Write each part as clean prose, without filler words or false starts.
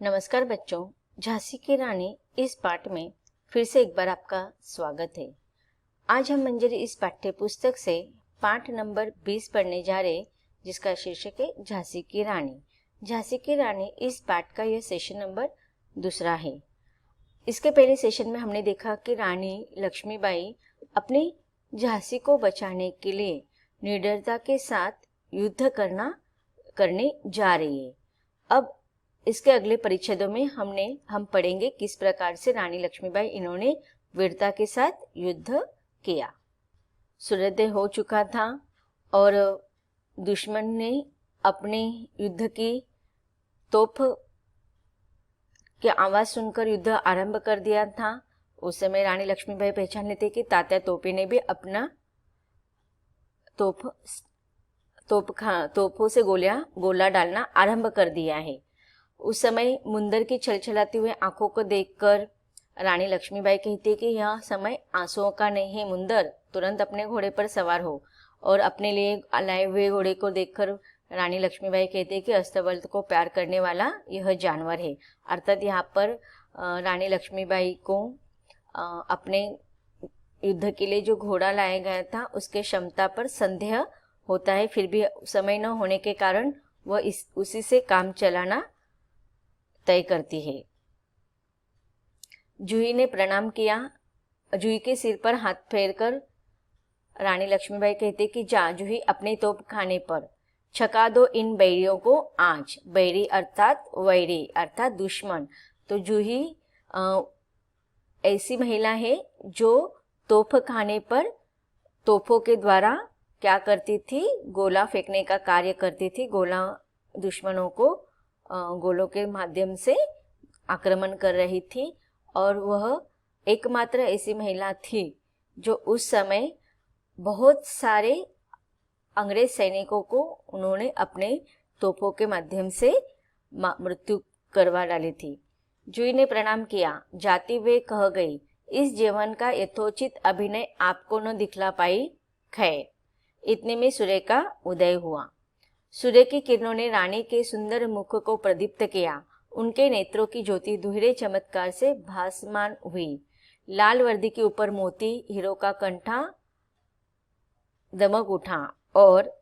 नमस्कार बच्चों, झांसी की रानी इस पाठ में फिर से एक बार आपका स्वागत है। आज हम मंजरी इस पाठ्य पुस्तक से पाठ नंबर 20 पढ़ने जा रहे, जिसका शीर्षक है झांसी की रानी। झांसी की रानी इस पाठ का यह सेशन नंबर 2 है। इसके पहले सेशन में हमने देखा कि रानी लक्ष्मीबाई अपनी झांसी को बचाने के लिए निडरता के साथ युद्ध करने जा रही है। अब इसके अगले परिच्छेदों में हम पढ़ेंगे किस प्रकार से रानी लक्ष्मीबाई इन्होंने वीरता के साथ युद्ध किया। सूर्योदय हो चुका था और दुश्मन ने अपने युद्ध की तोप की आवाज सुनकर युद्ध आरंभ कर दिया था। उस समय रानी लक्ष्मीबाई पहचान लेते कि तात्या तोपे ने भी अपना तोपों से गोला डालना आरंभ कर दिया है। उस समय मुंदर की छलछलाती हुई आंखों को देखकर रानी लक्ष्मीबाई कहती कि यह समय आंसुओं का नहीं है मुंदर, तुरंत अपने घोड़े पर सवार हो। और अपने लिए लाए हुए घोड़े को देखकर रानी लक्ष्मीबाई कहती कि अस्तबल को प्यार करने वाला यह जानवर है। अर्थात यहाँ पर रानी लक्ष्मीबाई को अपने युद्ध के लिए जो घोड़ा लाया गया था उसके क्षमता पर संदेह होता है, फिर भी समय न होने के कारण वह उसी से काम चलाना तय करती है। जूही ने प्रणाम किया। जूही के सिर पर हाथ फेरकर रानी लक्ष्मीबाई कहते कि जा जूही, अपने तोप खाने पर छका दो इन बैरियों को आज। बैरी अर्थात वैरी अर्थात दुश्मन। तो जूही ऐसी महिला है जो तोप खाने पर तोपों के द्वारा क्या करती थी, गोला फेंकने का कार्य करती थी। गोला दुश्मनों को गोलों के माध्यम से आक्रमण कर रही थी और वह एकमात्र ऐसी महिला थी जो उस समय बहुत सारे अंग्रेज सैनिकों को उन्होंने अपने तोपों के माध्यम से मृत्यु करवा डाली थी। जूही ने प्रणाम किया। जाती हुए कह गई, इस जीवन का यथोचित अभिनय आपको न दिखला पाई खैर। इतने में सूर्य का उदय हुआ। सूर्य की किरणों ने रानी के सुंदर मुख को प्रदीप्त किया। उनके नेत्रों की ज्योति दोहरे चमत्कार से भासमान हुई। लाल वर्दी के ऊपर मोती हीरो का कंठा दमक उठा और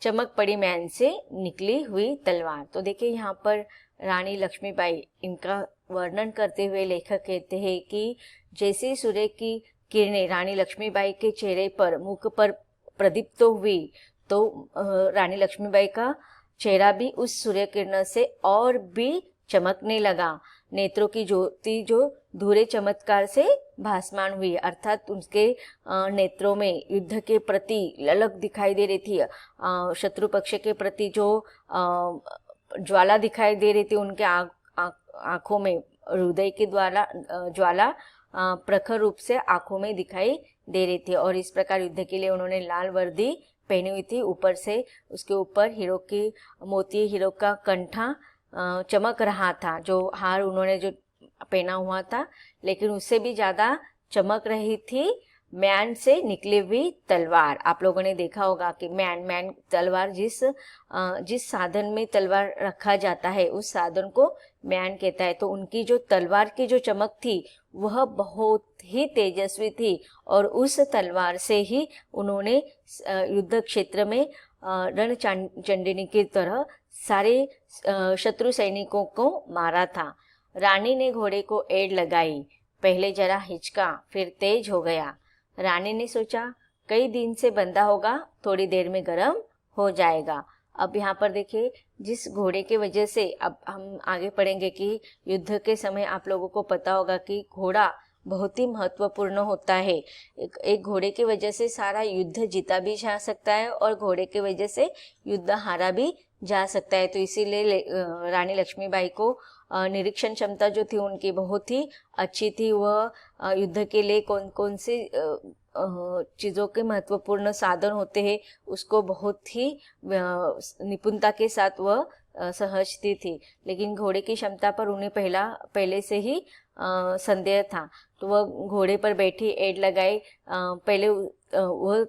चमक पड़ी मैन से निकली हुई तलवार। तो देखिए यहाँ पर रानी लक्ष्मीबाई, इनका वर्णन करते हुए लेखक कहते हैं कि जैसे सूर्य की किरणें रानी लक्ष्मीबाई के चेहरे पर मुख पर प्रदीप्त हुई तो रानी लक्ष्मीबाई का चेहरा भी उस सूर्य किरण से और भी चमकने लगा। नेत्रों की ज्योति जो धूरे चमत्कार से भासमान हुई, अर्थात उनके नेत्रों में युद्ध के प्रति ललक दिखाई दे रही थी। शत्रु पक्ष के प्रति जो ज्वाला दिखाई दे रही थी, उनके आंखों में हृदय के द्वारा ज्वाला प्रखर रूप से आंखों में दिखाई दे रही थी। और इस प्रकार युद्ध के लिए उन्होंने लाल वर्दी पहनी हुई थी। ऊपर से उसके ऊपर हीरो की मोती हीरो का कंठा चमक रहा था। जो हार उन्होंने जो पहना हुआ था, लेकिन उससे भी ज्यादा चमक रही थी मैन से निकली हुई तलवार। आप लोगों ने देखा होगा कि मैन तलवार, जिस साधन में तलवार रखा जाता है उस साधन को मैन कहता है। तो उनकी जो तलवार की जो चमक थी वह बहुत ही तेजस्वी थी और उस तलवार से ही उन्होंने युद्ध क्षेत्र में रणचंडिनी की तरह सारे शत्रु सैनिकों को मारा था। रानी ने घोड़े को एड़ लगाई। पहले जरा हिचका, फिर तेज हो गया। रानी ने सोचा कई दिन से बंधा होगा, थोड़ी देर में गर्म हो जाएगा। अब यहाँ पर देखिए, जिस घोड़े के वजह से, अब हम आगे पढ़ेंगे कि युद्ध के समय आप लोगों को पता होगा कि घोड़ा बहुत ही महत्वपूर्ण होता है। एक घोड़े की वजह से सारा युद्ध जीता भी जा सकता है और घोड़े की वजह से युद्ध हारा भी जा सकता है। तो इसीलिए रानी लक्ष्मीबाई को निरीक्षण क्षमता जो थी उनकी बहुत ही अच्छी थी। वह युद्ध के लिए कौन कौन से चीज़ों के महत्वपूर्ण साधन होते हैं उसको बहुत ही निपुणता के साथ वह सहजती थी। लेकिन घोड़े की क्षमता पर उन्हें पहले से ही संदेह था। तो वह घोड़े पर बैठी एड़ लगाई। पहले वह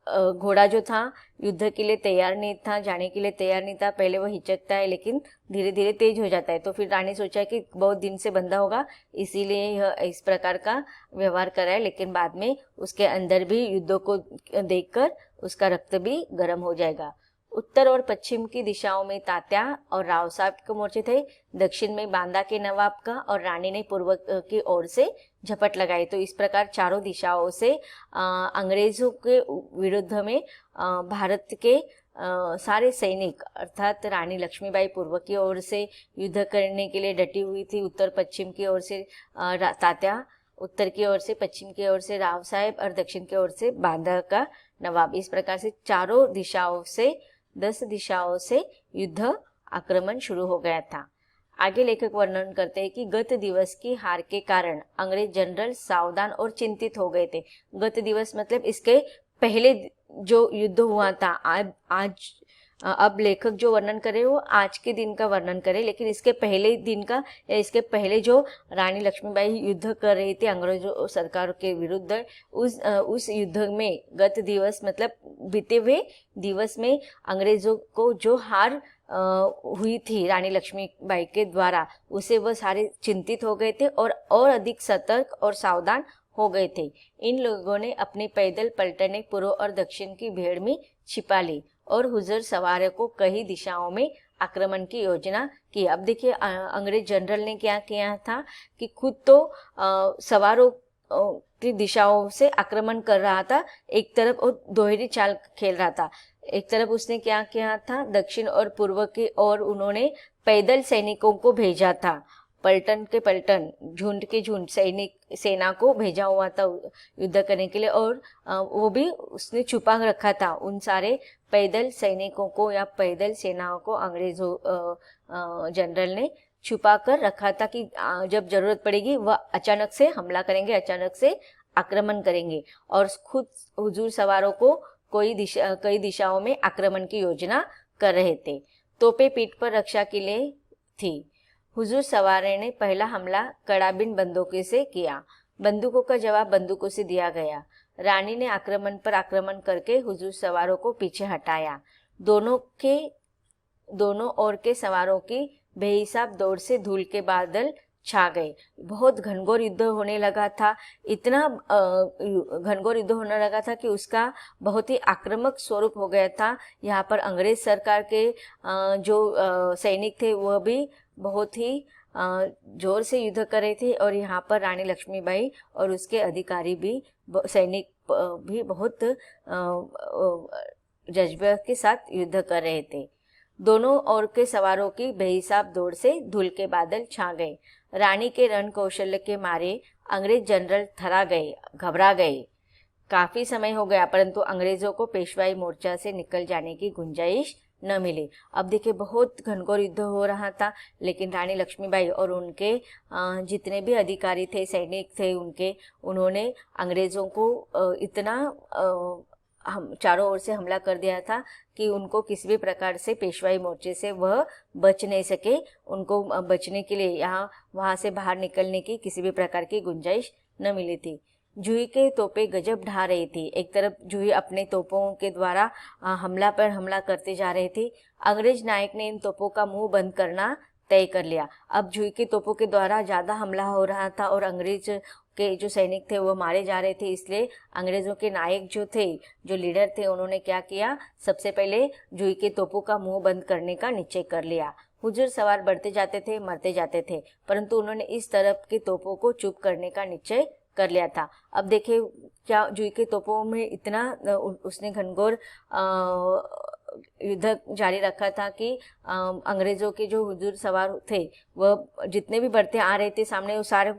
घोड़ा जो था युद्ध के लिए तैयार नहीं था, जाने के लिए तैयार नहीं था। पहले वो हिचकता है लेकिन धीरे धीरे तेज हो जाता है। तो फिर रानी सोचा कि बहुत दिन से बंधा होगा, इसीलिए यह इस प्रकार का व्यवहार कर रहा है। लेकिन बाद में उसके अंदर भी युद्धों को देखकर उसका रक्त भी गर्म हो जाएगा। उत्तर और पश्चिम की दिशाओं में तात्या और राव साहब के मोर्चे थे। दक्षिण में बांदा के नवाब का और रानी ने पूर्व की ओर से झपट लगाई। तो इस प्रकार चारों दिशाओं से अंग्रेजों के विरुद्ध में भारत के सारे सैनिक अर्थात रानी लक्ष्मीबाई पूर्व की ओर से युद्ध करने के लिए डटी हुई थी। उत्तर पश्चिम की ओर से तात्या, उत्तर की ओर से, पश्चिम की ओर से राव साहब और दक्षिण की ओर से बांदा का नवाब। इस प्रकार से चारों दिशाओं से 10 दिशाओं से युद्ध आक्रमण शुरू हो गया था। आगे लेखक वर्णन करते हैं कि गत दिवस की हार के कारण अंग्रेज जनरल सावधान और चिंतित हो गए थे। गत दिवस मतलब इसके पहले जो युद्ध हुआ था। आज अब लेखक जो वर्णन करे वो आज के दिन का वर्णन करे, लेकिन इसके पहले दिन का या इसके पहले जो रानी लक्ष्मीबाई युद्ध कर रही थी अंग्रेजों सरकार के विरुद्ध, उस युद्ध में गत दिवस मतलब बीते हुए दिवस में अंग्रेजों को जो हार हुई थी रानी लक्ष्मीबाई के द्वारा, उसे वह सारे चिंतित हो गए थे और अधिक सतर्क और सावधान हो गए थे। इन लोगों ने अपने पैदल पलटने पूर्व और दक्षिण की भीड़ में छिपा ली और हुजूर सवारों को कई दिशाओं में आक्रमण की योजना की। अब देखिए अंग्रेज जनरल ने क्या किया था कि खुद तो सवारों की दिशाओं से आक्रमण कर रहा था, एक तरफ वो दोहरी चाल खेल रहा था। एक तरफ उसने क्या किया था, दक्षिण और पूर्व की ओर उन्होंने पैदल सैनिकों को भेजा था, पलटन के पलटन, झुंड के झुंड सैनिक सेना को भेजा हुआ था युद्ध करने के लिए। और वो भी उसने छुपा रखा था उन सारे पैदल सैनिकों को या पैदल सेनाओं को अंग्रेजों जनरल ने छुपा कर रखा था कि जब जरूरत पड़ेगी वह अचानक से हमला करेंगे, अचानक से आक्रमण करेंगे। और खुद हुजूर सवारों को कई दिशाओं में आक्रमण की योजना कर रहे थे। तोपें पीठ पर रक्षा के लिए थी। हुजूर सवारों ने पहला हमला कड़ाबिन बंदूकों से किया। बंदूकों का जवाब बंदूकों से दिया गया। रानी ने आक्रमण पर आक्रमण करके हुजूर सवारों को पीछे हटाया। दोनों ओर के सवारों की बेहिसाब दौड़ से धूल के बादल छा गए। बहुत घनघोर युद्ध होने लगा था। इतना घनघोर युद्ध होने लगा था कि उसका बहुत ही आक्रामक स्वरूप हो गया था। यहाँ पर अंग्रेज सरकार के जो सैनिक थे वह भी बहुत ही जोर से युद्ध कर रहे थे और यहाँ पर रानी लक्ष्मीबाई और उसके अधिकारी भी, सैनिक भी बहुत जज्बे के साथ युद्ध कर रहे थे। दोनों ओर के सवारों की बेहिसाब दौड़ से धूल के बादल छा गए। रानी के रण कौशल्य के मारे अंग्रेज जनरल थरा गए, घबरा गए। काफी समय हो गया परंतु अंग्रेजों को पेशवाई मोर्चा से निकल जाने की गुंजाइश न मिली। अब देखिए बहुत घनघोर युद्ध हो रहा था, लेकिन रानी लक्ष्मीबाई और उनके जितने भी अधिकारी थे, सैनिक थे उन्होंने अंग्रेजों को इतना हम चारों ओर से हमला कर दिया था कि उनको किसी भी प्रकार से पेशवाई मोर्चे से वह बच नहीं सके। उनको बचने के लिए वहाँ से बाहर निकलने की किसी भी प्रकार की गुंजाइश न मिली थी। जूही के तोपें गजब ढा रही थी। एक तरफ जूही अपने तोपों के द्वारा हमला पर हमला करते जा रही थी। अंग्रेज नायक ने इन तोपों का मुंह बंद करना तय कर लिया। अब जूही के तोपों के द्वारा ज़्यादा हमला हो रहा था और अंग्रेज के जो सैनिक थे वो मारे जा रहे थे। इसलिए अंग्रेजों के नायक जो थे, जो लीडर थे, उन्होंने क्या किया, सबसे पहले जूही के तोपों का मुंह बंद करने का निश्चय कर लिया। हुजूर सवार बढ़ते जाते थे, मरते जाते थे, परंतु उन्होंने इस तरफ के तोपों को चुप करने का निश्चय कर लिया था। अब देखिए क्या जूही के तोपों में इतना उसने घनघोर युद्ध जारी रखा था कि अंग्रेजों के जो हुजूर सवार थे वह जितने भी बढ़ते आ रहे थे सामने, उस सारे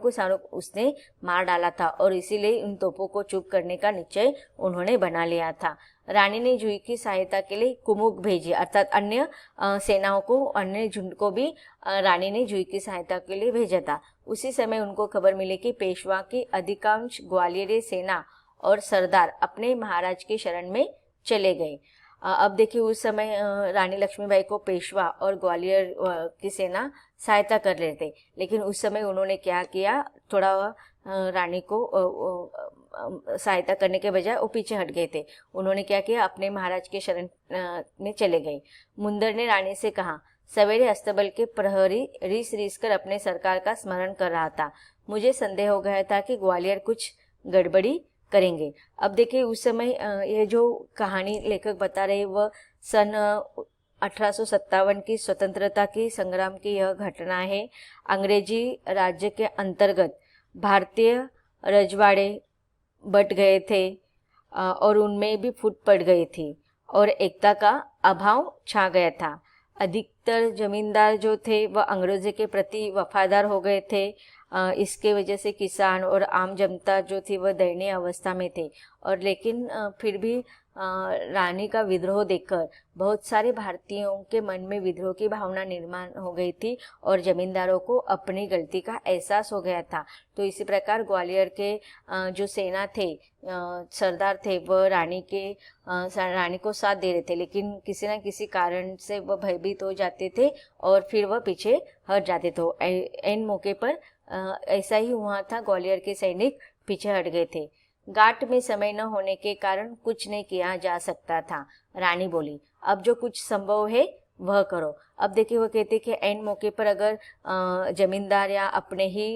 उसने मार डाला था और इसीलिए उन तोपों को चुप करने का निश्चय उन्होंने बना लिया था। रानी ने जूही की सहायता के लिए कुमुक भेजी, अर्थात अन्य सेनाओं को, अन्य झुंड को भी रानी ने जूही की सहायता के लिए भेजा था। उसी समय उनको खबर मिली कि पेशवा की अधिकांश ग्वालियरी सेना और सरदार अपने महाराज की शरण में चले गए। अब देखिए उस समय रानी लक्ष्मीबाई को पेशवा और ग्वालियर की सेना सहायता कर रहे थे, लेकिन उस समय उन्होंने क्या किया, थोड़ा रानी को सहायता करने के बजाय वो पीछे हट गए थे। उन्होंने क्या किया, अपने महाराज के शरण में चले गए। मुंदर ने रानी से कहा, सवेरे अस्तबल के प्रहरी रीस रीस कर अपने सरकार का स्मरण कर रहा था। मुझे संदेह हो गया था कि ग्वालियर कुछ गड़बड़ी करेंगे। अब देखिए उस समय ये जो कहानी लेखक बता रहे वह सन 1857 की स्वतंत्रता की संग्राम की यह घटना है। अंग्रेजी राज्य के अंतर्गत भारतीय रजवाड़े बट गए थे और उनमें भी फूट पड़ गई थी और एकता का अभाव छा गया था। अधिकतर जमींदार जो थे वह अंग्रेजों के प्रति वफादार हो गए थे। इसके वजह से किसान और आम जनता जो थी वह दयनीय अवस्था में थे। और लेकिन फिर भी रानी का विद्रोह देखकर बहुत सारे भारतीयों के मन में विद्रोह की भावना निर्माण हो गई थी और जमींदारों को अपनी गलती का एहसास हो गया था। तो इसी प्रकार ग्वालियर के जो सेना थे, सरदार थे, वह रानी को साथ दे रहे थे, लेकिन किसी न किसी कारण से वह भयभीत हो जाते थे और फिर वह पीछे हट जाते थे। एन मौके पर ऐसा ही हुआ था, ग्वालियर के सैनिक पीछे हट गए थे। घाट में समय न होने के कारण कुछ नहीं किया जा सकता था। रानी बोली, अब जो कुछ संभव है वह करो। अब देखिए वह कहते कि एन मौके पर अगर जमींदार या अपने ही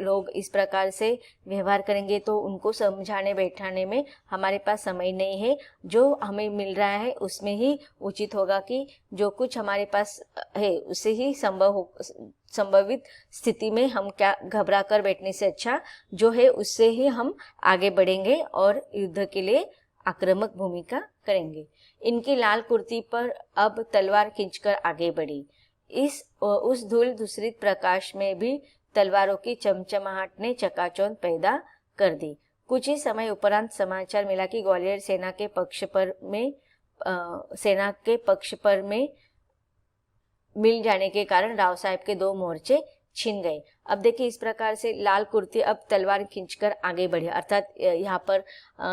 लोग इस प्रकार से व्यवहार करेंगे तो उनको समझाने बैठाने में हमारे पास समय नहीं है। जो हमें मिल रहा है उसमें ही उचित होगा कि जो कुछ हमारे पास है उससे ही संभावित स्थिति में हम क्या घबरा कर बैठने से अच्छा जो है उससे ही हम आगे बढ़ेंगे और युद्ध के लिए आक्रामक भूमिका करेंगे। इनकी लाल कुर्ती पर अब तलवार खींचकर आगे बढ़ी। उस धूल दूसरी प्रकाश में भी तलवारों की चमचमाहट ने चकाचौंध पैदा कर दी। कुछ ही समय उपरांत समाचार मिला कि ग्वालियर सेना के पक्ष पर में मिल जाने के कारण राव साहब के 2 मोर्चे छिन गए। अब देखिए इस प्रकार से लाल कुर्ती अब तलवार खींचकर आगे बढ़ी, अर्थात यहाँ पर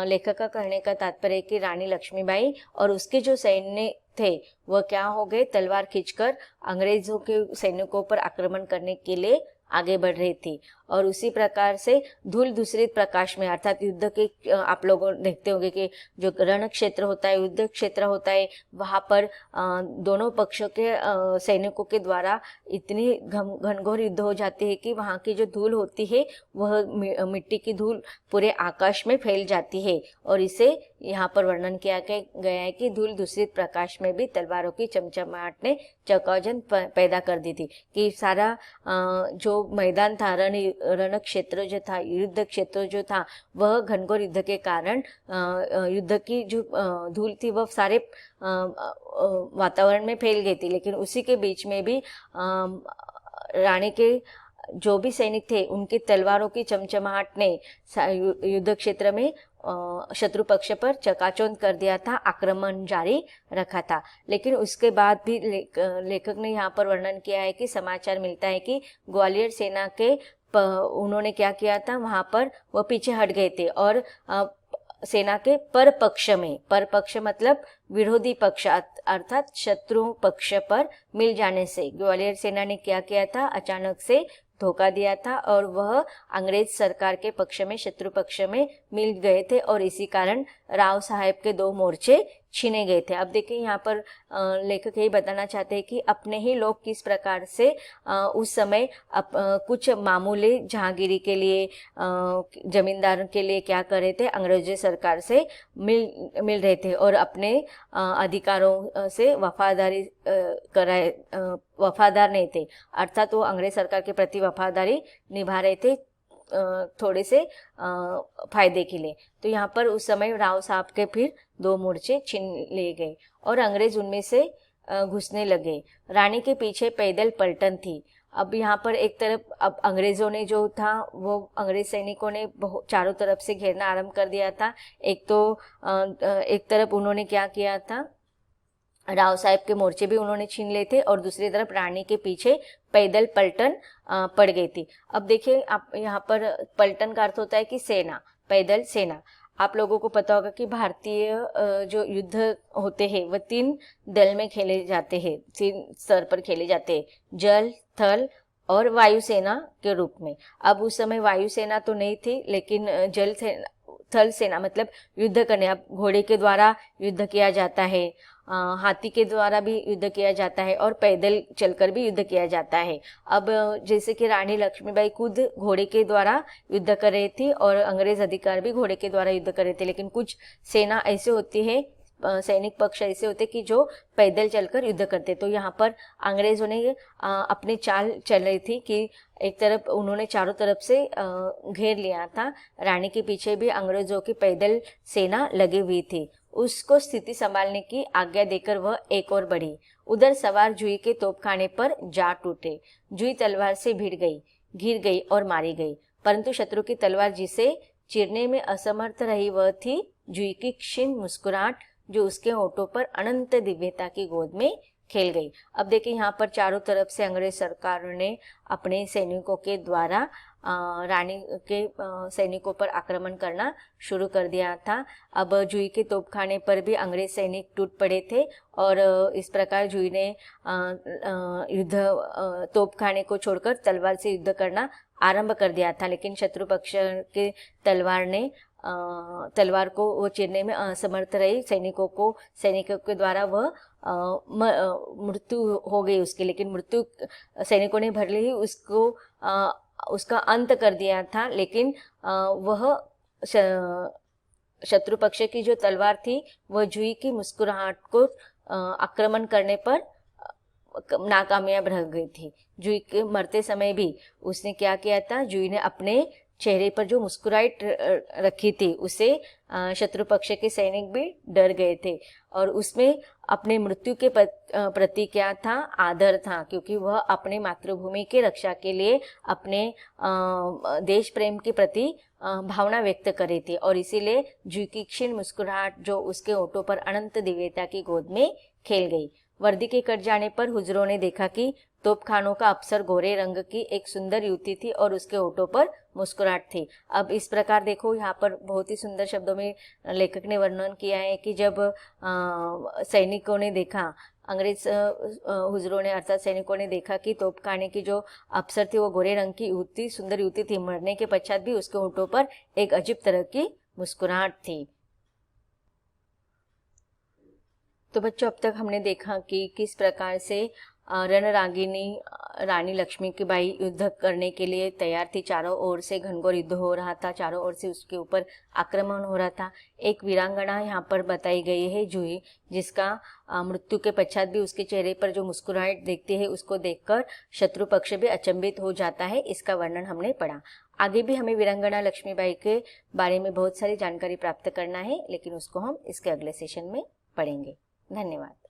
लेखक का कहने का तात्पर्य है कि रानी लक्ष्मीबाई और उसके जो सैन्य थे वह क्या हो गए, तलवार खींचकर अंग्रेजों के सैनिकों पर आक्रमण करने के लिए आगे बढ़ रही थी। और उसी प्रकार से धूल दूसरे प्रकाश में, अर्थात युद्ध के आप लोग देखते होंगे कि जो रण क्षेत्र होता है, युद्ध क्षेत्र होता है, वहाँ पर दोनों पक्षों के सैनिकों के द्वारा इतनी घनघोर युद्ध हो जाती है कि वहाँ की जो धूल होती है वह मिट्टी की धूल पूरे आकाश में फैल जाती है। और इसे यहाँ पर वर्णन किया गया है कि धूल दूषित प्रकाश में भी तलवारों की चमचमाहट ने चकाचौंध पैदा कर दी थी। कि सारा जो मैदान था, रण क्षेत्र जो था, युद्ध क्षेत्र जो था, वह घनघोर युद्ध के कारण युद्ध की जो धूल थी वह सारे वातावरण में फैल गई थी। लेकिन उसी के बीच में भी रानी के जो भी सैनिक थे उनकी तलवारों की चमचमाहट ने युद्ध क्षेत्र में शत्रु पक्ष पर चकाचौंध कर दिया था, आक्रमण जारी रखा था। लेकिन उसके बाद भी लेखक ने यहाँ पर वर्णन किया है कि समाचार मिलता है कि ग्वालियर सेना के उन्होंने क्या किया था, वहाँ पर वह पीछे हट गए थे और सेना के पर पक्ष मतलब विरोधी पक्ष अर्थात शत्रु पक्ष पर मिल जाने से ग्वालियर सेना ने क्या किया था, अचानक से धोखा दिया था और वह अंग्रेज सरकार के पक्ष में, शत्रु पक्ष में मिल गए थे और इसी कारण राव साहब के 2 मोर्चे छीने गए थे। अब देखिए यहाँ पर लेखक यही बताना चाहते हैं कि अपने ही लोग किस प्रकार से उस समय कुछ मामूली जहांगीरी के लिए, जमींदार के लिए क्या कर रहे थे, अंग्रेजी सरकार से मिल रहे थे और अपने अधिकारों से वफादार नहीं थे, अर्थात वो अंग्रेज सरकार के प्रति वफादारी निभा रहे थे थोड़े से फायदे के लिए। तो यहाँ पर उस समय राव साहब के फिर 2 मोर्चे छीन लिए गए और अंग्रेज उनमें से घुसने लगे। रानी के पीछे पैदल पलटन थी। अब यहाँ पर एक तरफ अब अंग्रेजों ने जो था वो अंग्रेज सैनिकों ने चारों तरफ से घेरना आरंभ कर दिया था। एक तरफ उन्होंने क्या किया था, राव साहब के मोर्चे भी उन्होंने छीन लिए थे और दूसरी तरफ रानी के पीछे पैदल पलटन पड़ गई थी। अब देखिए आप यहाँ पर पलटन का अर्थ होता है कि सेना, पैदल सेना। आप लोगों को पता होगा कि भारतीय जो युद्ध होते हैं वह 3 दल में खेले जाते हैं, 3 स्तर पर खेले जाते हैं, जल, थल और वायुसेना के रूप में। अब उस समय वायुसेना तो नहीं थी, लेकिन जल सेना, थल सेना मतलब युद्ध करने, अब घोड़े के द्वारा युद्ध किया जाता है, हाथी के द्वारा भी युद्ध किया जाता है और पैदल चलकर भी युद्ध किया जाता है। अब जैसे कि रानी लक्ष्मीबाई खुद घोड़े के द्वारा युद्ध कर रही थी और अंग्रेज अधिकारी भी घोड़े के द्वारा युद्ध कर रहे थे, लेकिन कुछ सेना ऐसे होती है, सैनिक पक्ष ऐसे होते कि जो पैदल चलकर युद्ध करते। तो यहाँ पर अंग्रेजों ने अपनी चाल चल रही थी कि एक तरफ उन्होंने चारों तरफ से घेर लिया था, रानी के पीछे भी अंग्रेजों की पैदल सेना लगी हुई थी। उसको स्थिति संभालने की आज्ञा देकर वह एक और बढ़ी। उधर सवार जुई के तोपखाने पर जा टूटे। जुई तलवार से भिड़ गई, गिर गई और मारी गई, परंतु शत्रु की तलवार जिसे चीरने में असमर्थ रही वह थी जुई की क्षीण मुस्कुराहट, जो उसके होठों पर अनंत दिव्यता की गोद में खेल गई। अब देखिए यहाँ पर चारों तरफ से अंग्रेज सरकार ने अपने सैनिकों के द्वारा रानी के सैनिकों पर आक्रमण करना शुरू कर दिया था। अब जुई के तोपखाने पर भी अंग्रेज सैनिक टूट पड़े थे और इस प्रकार जुई ने युद्ध तोपखाने को छोड़कर तलवार से युद्ध करना आरंभ कर दिया था, लेकिन शत्रु पक्ष के तलवार को वो चीरने में असमर्थ रही। सैनिकों के द्वारा वह मृत्यु हो गई उसकी, लेकिन मृत्यु सैनिकों ने भले ही उसका अंत कर दिया था, लेकिन वह शत्रु पक्ष की जो तलवार थी वह जुई की मुस्कुराहट को आक्रमण करने पर नाकामयाब रह गई थी। जुई के मरते समय भी उसने क्या किया था, जुई ने अपने चेहरे पर जो मुस्कुराहट रखी थी उसे शत्रु पक्ष के सैनिक भी डर गए थे, और उसमें अपने मृत्यु के प्रति क्या था, आदर था, क्योंकि वह अपने मातृभूमि की रक्षा के लिए अपने देश प्रेम के प्रति भावना व्यक्त कर रही थी, और इसीलिए जुई की क्षीण मुस्कुराहट जो उसके होठों पर अनंत दिव्यता की गोद में खेल गई। वर्दी के कट जाने पर हुजरों ने देखा कि तोपखानों का अफसर गोरे रंग की एक सुंदर युवती थी और उसके होठों पर मुस्कुराहट थी। अब इस प्रकार देखो, यहाँ पर बहुत ही सुंदर शब्दों में लेखक ने वर्णन किया है कि जब सैनिकों ने देखा, अंग्रेज हुजरों ने अर्थात सैनिकों ने देखा कि तोपखाने की जो अफसर थी वो गोरे रंग की युवती, सुंदर युवती थी, मरने के पश्चात भी उसके होठों पर एक अजीब तरह की मुस्कुराहट थी। तो बच्चों, अब तक हमने देखा कि किस प्रकार से रणरागिनी रानी लक्ष्मीबाई युद्ध करने के लिए तैयार थी। चारों ओर से घनघोर युद्ध हो रहा था, चारों ओर से उसके ऊपर आक्रमण हो रहा था। एक वीरांगना यहाँ पर बताई गई है जुई, जिसका मृत्यु के पश्चात भी उसके चेहरे पर जो मुस्कुराहट देखती है उसको देखकर शत्रु पक्ष भी अचंभित हो जाता है। इसका वर्णन हमने पढ़ा। आगे भी हमें वीरांगना लक्ष्मीबाई के बारे में बहुत सारी जानकारी प्राप्त करना है, लेकिन उसको हम इसके अगले सेशन में पढ़ेंगे। धन्यवाद।